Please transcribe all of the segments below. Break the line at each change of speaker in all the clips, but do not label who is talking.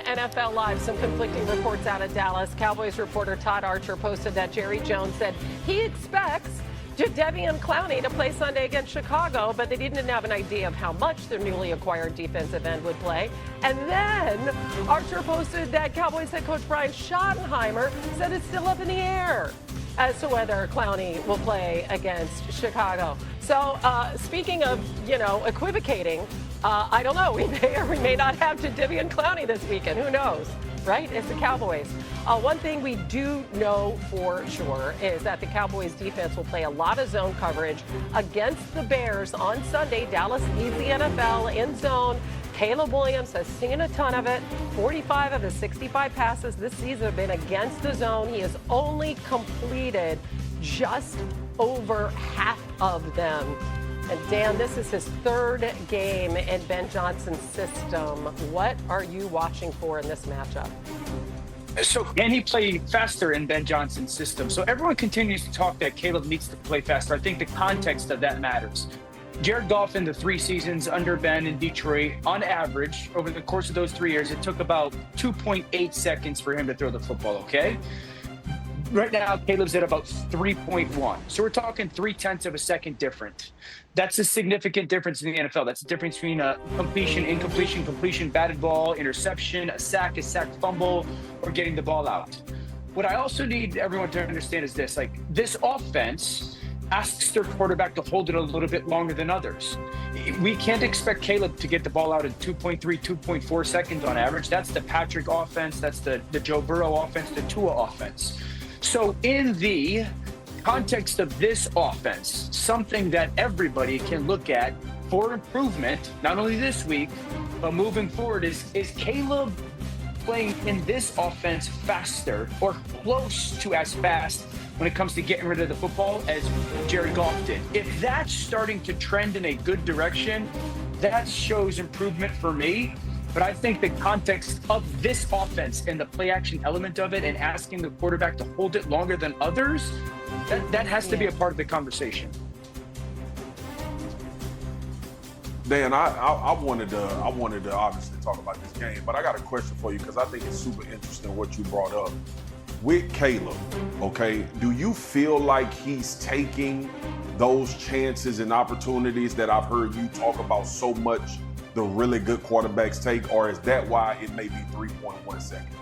NFL Live, some conflicting reports out of Dallas. Cowboys reporter Todd Archer posted that Jerry Jones said he expects Jadeveon Clowney to play Sunday against Chicago, but they didn't have an idea of how much their newly acquired defensive end would play. And then Archer posted that Cowboys head coach Brian Schottenheimer said it's still up in the air as to whether Clowney will play against Chicago. So speaking of, equivocating, I don't know. We may or we may not have Jadeveon Clowney this weekend. Who knows, right? It's the Cowboys. One thing we do know for sure is that the Cowboys defense will play a lot of zone coverage against the Bears on Sunday. Dallas leads the NFL in zone. Caleb Williams has seen a ton of it. 45 of his 65 passes this season have been against the zone. He has only completed just over half of them. And Dan, this is his third game in Ben Johnson's system. What are you watching for in this matchup?
So can he play faster in Ben Johnson's system? So everyone continues to talk that Caleb needs to play faster. I think the context of that matters. Jared Goff in the 3 seasons under Ben in Detroit, on average, over the course of those 3 years, it took about 2.8 seconds for him to throw the football, okay? Right now, Caleb's at about 3.1. So we're talking 0.3 of a second different. That's a significant difference in the NFL. That's the difference between a completion, incompletion, completion, batted ball, interception, a sack, fumble, or getting the ball out. What I also need everyone to understand is this, this offense asks their quarterback to hold it a little bit longer than others. We can't expect Caleb to get the ball out in 2.3, 2.4 seconds on average. That's the Patrick offense. That's the Joe Burrow offense, the Tua offense. So in the context of this offense, something that everybody can look at for improvement, not only this week, but moving forward, is Caleb playing in this offense faster or close to as fast when it comes to getting rid of the football as Jared Goff did? If that's starting to trend in a good direction, that shows improvement for me. But I think the context of this offense and the play action element of it and asking the quarterback to hold it longer than others, that has to be a part of the conversation.
Dan, I wanted to obviously talk about this game, but I got a question for you because I think it's super interesting what you brought up. With Caleb, okay, do you feel like he's taking those chances and opportunities that I've heard you talk about so much the really good quarterbacks take, or is that why it may be 3.1 seconds?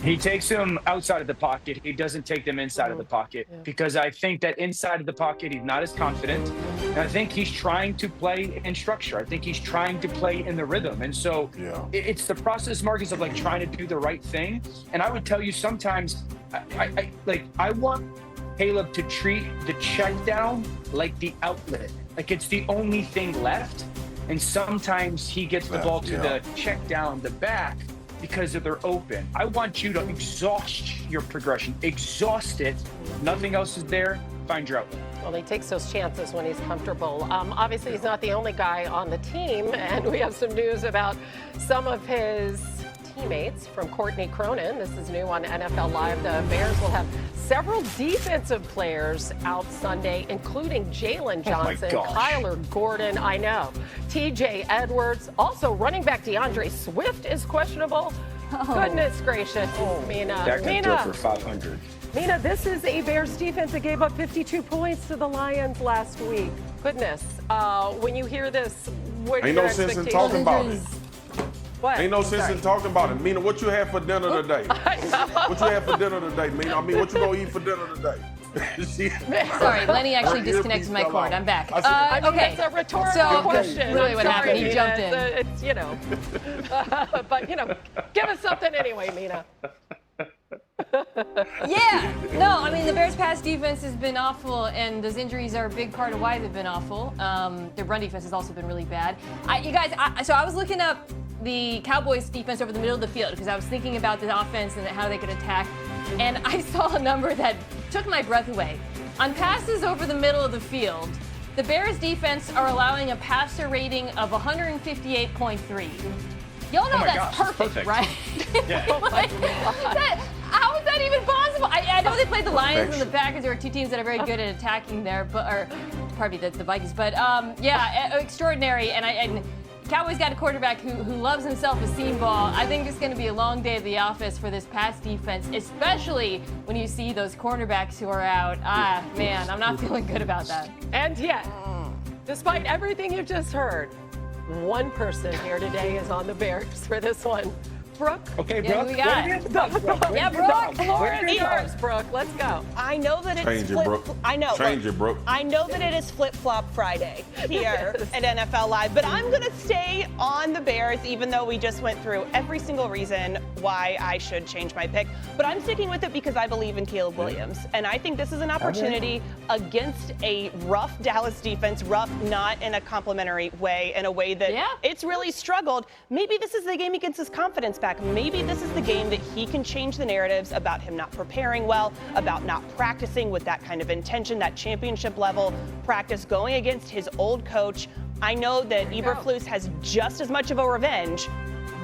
He takes them outside of the pocket. He doesn't take them inside of the pocket because I think that inside of the pocket, he's not as confident. And I think he's trying to play in structure. I think he's trying to play in the rhythm. And so it's the process, Marcus, of trying to do the right thing. And I would tell you sometimes I want Caleb to treat the check down like the outlet. It's the only thing left. And sometimes he gets the ball to the check down the back because they're open. I want you to exhaust your progression. Exhaust it. Nothing else is there. Find your outlet.
Well, he takes those chances when he's comfortable. Obviously, he's not the only guy on the team, and we have some news about some of his teammates from Courtney Cronin. This is new on NFL Live. The Bears will have several defensive players out Sunday, including Jalen Johnson, Kyler Gordon, I know, TJ Edwards. Also, running back DeAndre Swift is questionable. Goodness gracious. Mina.
That could throw for 500.
Mina, this is a Bears defense that gave up 52 points to the Lions last week. Goodness. When you hear this, what are your expectations?
Ain't no sense in talking about it.
What?
Ain't no sense in talking about it. Mina, what you have for dinner today? What you have for dinner today, Mina? What you gonna eat for dinner today?
Sorry, Lenny actually disconnected my cord. I'm back.
Okay. It's a rhetorical question.
Really what happened, he jumped in.
But, give us something anyway, Mina.
The Bears' pass defense has been awful, and those injuries are a big part of why they've been awful. Their run defense has also been really bad. So I was looking up the Cowboys' defense over the middle of the field because I was thinking about the offense and how they could attack, and I saw a number that took my breath away. On passes over the middle of the field, the Bears' defense are allowing a passer rating of 158.3. Y'all know that's perfect, right?
Yeah.
How is that even possible? I know they played the Lions and the Packers. There are two teams that are very good at attacking there, the Vikings. But extraordinary. And Cowboys got a quarterback who loves himself a seam ball. I think it's going to be a long day at the office for this pass defense, especially when you see those cornerbacks who are out. Man, I'm not feeling good about that.
And yet, despite everything you've just heard, one person here today is on the Bears for this one. Brooke?
Okay,
Yeah,
Brooke.
who we got? Yeah, Brooke.
The floor is yours, Brooke. Let's go.
I know that it's
Change it, Brooke.
I know.
Change it, Brooke.
I know that it is flip-flop Friday here at NFL Live, but I'm going to stay on the Bears, even though we just went through every single reason why I should change my pick. But I'm sticking with it because I believe in Caleb Williams, and I think this is an opportunity against a rough Dallas defense, rough not in a complimentary way, in a way that it's really struggled. Maybe this is the game he gets his confidence back. Maybe this is the game that he can change the narratives about him not preparing well, about not practicing with that kind of intention, that championship level practice, going against his old coach. I know that Eberflus has just as much of a revenge,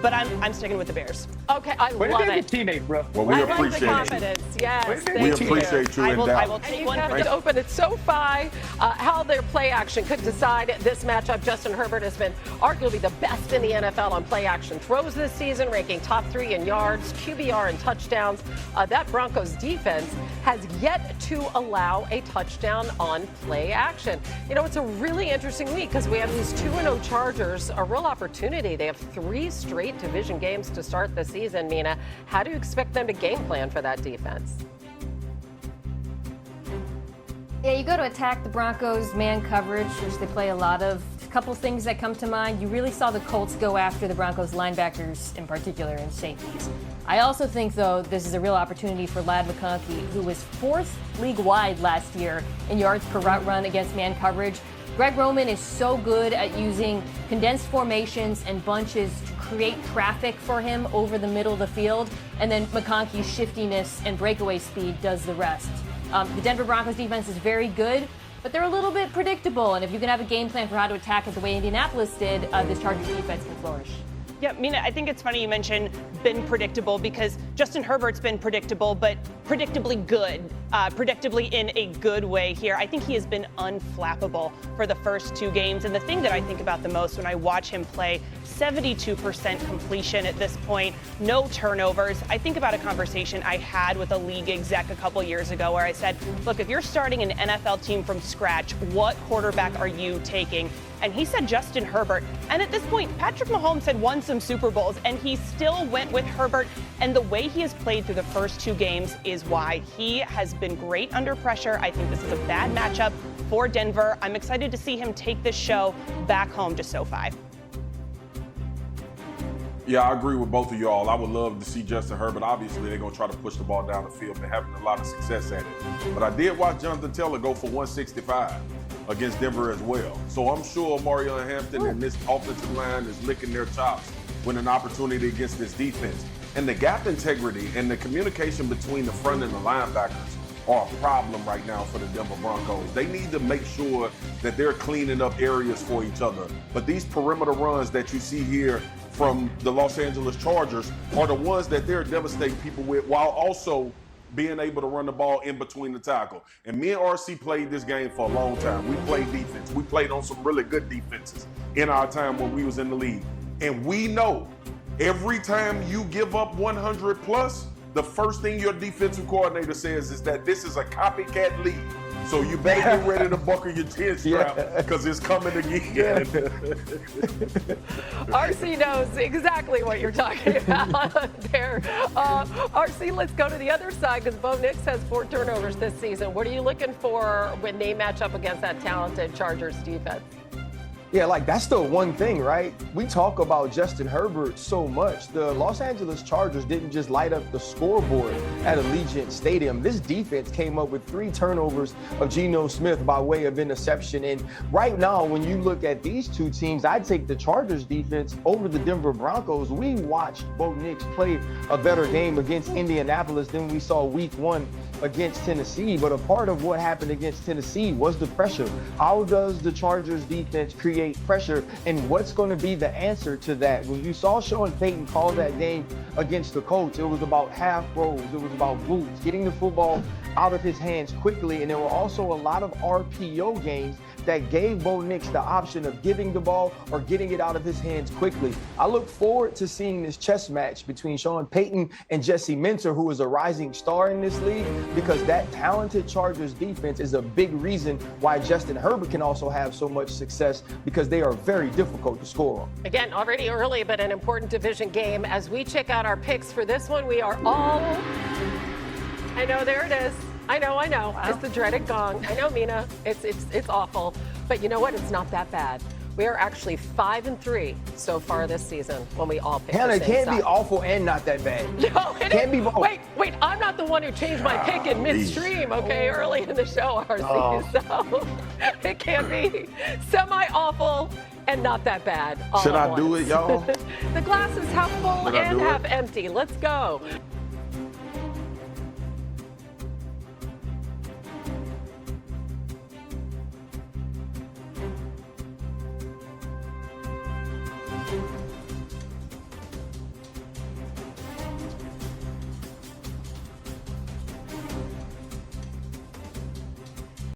but I'm sticking with the Bears.
Okay, I
Way to
love
be a
it.
good teammate, Brooke.
Well, we
I love the
appreciate you.
confidence. Yes,
We
thank
We
you.
appreciate you
I
in
will
Dallas.
take
You
one
have
for
to open at SoFi. How their play action could decide this matchup. Justin Herbert has been arguably the best in the NFL on play action throws this season, ranking top 3 in yards, QBR, and touchdowns. That Broncos defense has yet to allow a touchdown on play action. You know, it's a really interesting week because we have these 2-0 Chargers, a real opportunity. They have 3 straight division games to start the season. Mina, how do you expect them to game plan for that defense?
Yeah, you go to attack the Broncos man coverage, which they play a lot of. A couple things that come to mind. You really saw the Colts go after the Broncos linebackers in particular and safeties. I also think, though, this is a real opportunity for Ladd McConkey, who was 4th league-wide last year in yards per route run against man coverage. Greg Roman is so good at using condensed formations and bunches to create traffic for him over the middle of the field, and then McConkey's shiftiness and breakaway speed does the rest. The Denver Broncos defense is very good, but they're a little bit predictable, and if you can have a game plan for how to attack it the way Indianapolis did, this Chargers defense can flourish.
Yeah, Mina, I think it's funny you mentioned been predictable because Justin Herbert's been predictable, but predictably good, predictably in a good way here. I think he has been unflappable for the first 2 games. And the thing that I think about the most when I watch him play, 72% completion at this point, no turnovers. I think about a conversation I had with a league exec a couple years ago where I said, look, if you're starting an NFL team from scratch, what quarterback are you taking? And he said Justin Herbert. And at this point, Patrick Mahomes had won some Super Bowls, and he still went with Herbert. And the way he has played through the first 2 games is why he has been great under pressure. I think this is a bad matchup for Denver. I'm excited to see him take this show back home to SoFi.
Yeah, I agree with both of y'all. I would love to see Justin Herbert. Obviously, they're going to try to push the ball down the field. They're having a lot of success at it. But I did watch Jonathan Taylor go for 165 against Denver as well. So I'm sure Mario Hampton and this offensive line is licking their chops when an opportunity against this defense. And the gap integrity and the communication between the front and the linebackers are a problem right now for the Denver Broncos. They need to make sure that they're cleaning up areas for each other. But these perimeter runs that you see here from the Los Angeles Chargers are the ones that they're devastating people with, while also being able to run the ball in between the tackle. And me and RC played this game for a long time. We played defense. We played on some really good defenses in our time when we was in the league. And we know every time you give up 100 plus, the first thing your defensive coordinator says is that this is a copycat league. So you better get ready to buckle your chin strap because it's coming again.
RC knows exactly what you're talking about there. RC, let's go to the other side because Bo Nix has 4 turnovers this season. What are you looking for when they match up against that talented Chargers defense?
Yeah, like that's the one thing, right? We talk about Justin Herbert so much. The Los Angeles Chargers didn't just light up the scoreboard at Allegiant Stadium. This defense came up with 3 turnovers of Geno Smith by way of interception. And right now, when you look at these 2 teams, I'd take the Chargers defense over the Denver Broncos. We watched Bo Nix play a better game against Indianapolis than we saw week 1 against Tennessee, but a part of what happened against Tennessee was the pressure. How does the Chargers defense create pressure, and what's going to be the answer to that? When you saw Sean Payton call that game against the Colts, it was about half throws, it was about boots, getting the football out of his hands quickly, and there were also a lot of RPO games that gave Bo Nix the option of giving the ball or getting it out of his hands quickly. I look forward to seeing this chess match between Sean Payton and Jesse Minter, who is a rising star in this league, because that talented Chargers defense is a big reason why Justin Herbert can also have so much success, because they are very difficult to score on.
Again, already early, but an important division game. As we check out our picks for this one, we are all, I know, there it is. I know. Wow. It's the dreaded gong. I know, Mina. It's awful. But you know what? It's not that bad. We are actually 5-3 so far this season when we all pick
Hannah,
the same
it can't
side.
be awful and not that bad.
No, it
can't be both.
Wait, I'm not the one who changed my pick in midstream, okay, early in the show, RC. So it can't be semi-awful and not that bad.
Should I do it, y'all?
The glass is half full
Should I
and
do it?
half empty. Let's go.